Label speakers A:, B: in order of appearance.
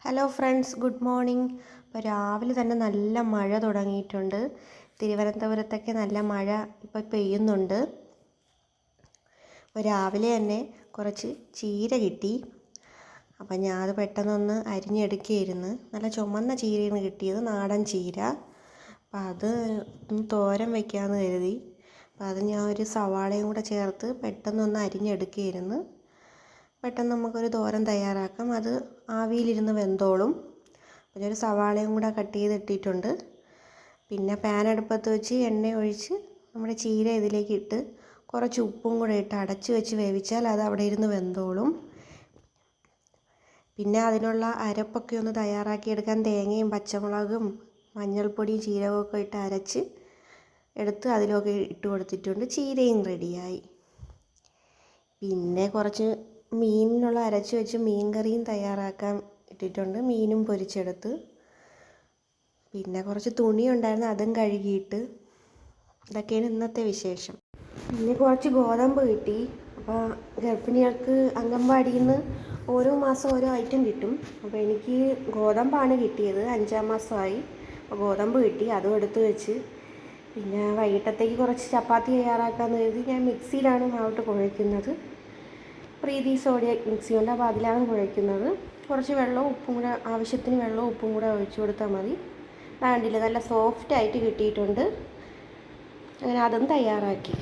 A: Hello friends, good morning. ഇപ്പോൾ രാവിലെ തന്നെ നല്ല മഴ തുടങ്ങിയിട്ടുണ്ട്. തിരുവനന്തപുരത്തൊക്കെ നല്ല മഴ ഇപ്പോൾ പെയ്യുന്നുണ്ട്. അപ്പോൾ രാവിലെ തന്നെ കുറച്ച് ചീര കിട്ടി. അപ്പം ഞാൻ അത് പെട്ടെന്നൊന്ന് അരിഞ്ഞെടുക്കുകയായിരുന്നു. നല്ല ചുമന്ന ചീരയാണ് കിട്ടിയത്, നാടൻ ചീര. അപ്പം അത് തോരൻ വയ്ക്കാമെന്ന് കരുതി. അപ്പം അത് ഞാൻ ഒരു സവാളയും കൂടെ ചേർത്ത് പെട്ടെന്നൊന്ന് അരിഞ്ഞെടുക്കുകയായിരുന്നു. പെട്ടെന്ന് നമുക്കൊരു തോരൻ തയ്യാറാക്കാം. അത് ആവിയിലിരുന്ന് വെന്തോളും. പിന്നെ ഒരു സവാളയും കൂടെ കട്ട് ചെയ്തിട്ടിട്ടുണ്ട്. പിന്നെ പാൻ അടുപ്പത്ത് വെച്ച് എണ്ണ ഒഴിച്ച് നമ്മുടെ ചീര ഇതിലേക്ക് ഇട്ട് കുറച്ച് ഉപ്പും കൂടെ ഇട്ട് അടച്ച് വെച്ച് വേവിച്ചാൽ അത് അവിടെ ഇരുന്ന് വെന്തോളും. പിന്നെ അതിനുള്ള അരപ്പൊക്കെ ഒന്ന് തയ്യാറാക്കിയെടുക്കാൻ തേങ്ങയും പച്ചമുളകും മഞ്ഞൾപ്പൊടിയും ജീരകമൊക്കെ ഇട്ട് അരച്ച് എടുത്ത് അതിലൊക്കെ ഇട്ട് കൊടുത്തിട്ടുണ്ട്. ചീരയും റെഡിയായി. പിന്നെ കുറച്ച് മീനിനുള്ള അരച്ച് വെച്ച് മീൻ കറിയും തയ്യാറാക്കാൻ ഇട്ടിട്ടുണ്ട്. മീനും പൊരിച്ചെടുത്ത്. പിന്നെ കുറച്ച് തുണി ഉണ്ടായിരുന്നു, അതും കഴുകിയിട്ട്. ഇതൊക്കെയാണ് ഇന്നത്തെ വിശേഷം. പിന്നെ കുറച്ച് ഗോതമ്പ് കിട്ടി. അപ്പോൾ ഗർഭിണികൾക്ക് അംഗൻവാടിയിൽ നിന്ന് ഓരോ മാസം ഓരോ ഐറ്റം കിട്ടും. അപ്പോൾ എനിക്ക് ഗോതമ്പാണ് കിട്ടിയത്. 5-ാം മാസമായി. അപ്പോൾ ഗോതമ്പ് കിട്ടി, അതും എടുത്ത് വെച്ച്. പിന്നെ വൈകിട്ടത്തേക്ക് കുറച്ച് ചപ്പാത്തി തയ്യാറാക്കാമെന്ന് കരുതി ഞാൻ മിക്സിയിലാണ് മാവിട്ട് കുഴയ്ക്കുന്നത്. പ്രീതി സോഡിയ മിക്സി ഉണ്ട്, അപ്പോൾ അതിലാണ് കുഴയ്ക്കുന്നത്. കുറച്ച് വെള്ളവും ഉപ്പും കൂടെ, ആവശ്യത്തിന് വെള്ളവും ഉപ്പും കൂടെ ഒഴിച്ചു കൊടുത്താൽ മതി. കണ്ടില്ല, നല്ല സോഫ്റ്റായിട്ട് കിട്ടിയിട്ടുണ്ട്. അങ്ങനെ അതും തയ്യാറാക്കി.